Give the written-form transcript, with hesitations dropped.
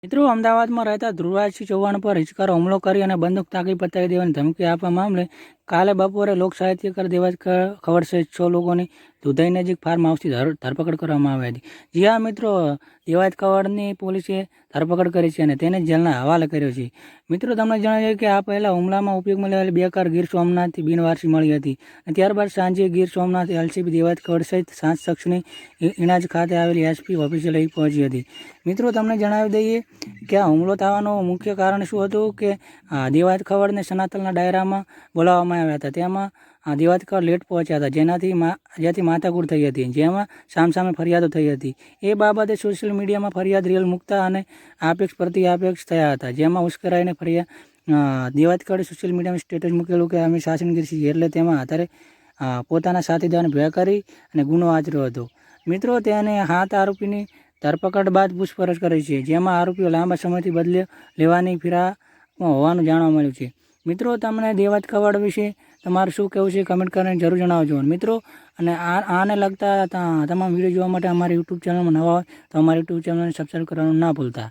મિત્રો અમદાવાદમાં રહેતા ધ્રુવરાજસિંહ ચૌહાણ પર હિચકારો હુમલો કરી અને બંદૂક તાકી પતાવી દેવાની ધમકી આપવા મામલે કાલે બપોરે લોક સાહિત્યકાર દેવાજ ખવડ સહિત 6 લોકોની દુધઈ નજીક ફાર્મ હાઉસથી ધરપકડ કરવામાં આવી હતી. જી હા મિત્રો, દેવાજ ખવડની પોલીસે ધરપકડ કરી છે અને તેને જેલના હવાલે કર્યો છે. મિત્રો તમને જણાવીએ કે આ પહેલાં હુમલામાં ઉપયોગમાં લેવાયેલી 2 કાર ગીર સોમનાથથી બિનવારસી મળી હતી અને ત્યારબાદ સાંજે ગીર સોમનાથ એલસીબી દેવાજ ખવડ સહિત 7 શખ્સની ઇણાજ ખાતે આવેલી એસપી ઓફિસે લઈ પહોંચી હતી. મિત્રો તમને જણાવી દઈએ કે આ હુમલો થવાનું મુખ્ય કારણ શું હતું કે દેવાજ ખવડને સનાતનના ડાયરામાં બોલાવવામાં આવ્યા હતા. તેમાં દેવાજ ખવડ લેટ પહોંચ્યા હતા, જેથી માથાકૂટ થઈ હતી, જેમાં સામસામે ફરિયાદો થઈ હતી. એ બાબતે સોશિયલ મીડિયામાં ફરિયાદ રીલ મૂકતા અને આપેક્ષ પ્રતિઆપેક્ષ થયા હતા, જેમાં ઉશ્કેરાઈને દેવાજ ખવડે સોશિયલ મીડિયામાં સ્ટેટસ મૂકેલું કે અમે શાસનગીર છીએ, એટલે તેમાં આધારે પોતાના સાથીદારને ભેગા કરી અને ગુનો આચર્યો હતો. મિત્રો તેને 7 આરોપીની ધરપકડ બાદ પૂછપરછ કરી છે, જેમાં આરોપીઓ લાંબા સમયથી બદલે લેવાની ફિરાકમાં હોવાનું જાણવા મળ્યું છે. મિત્રો તમને દેવાજ ખવડ વિશે તમારું શું કહેવું છે કમેન્ટ કરીને જરૂર જણાવજો. મિત્રો અને આને લગતા તમામ વિડીયો જોવા માટે અમારી યુટ્યુબ ચેનલમાં નવા હોય તો અમારી યુટ્યુબ ચેનલને સબસ્ક્રાઈબ કરવાનું ના ભૂલતા.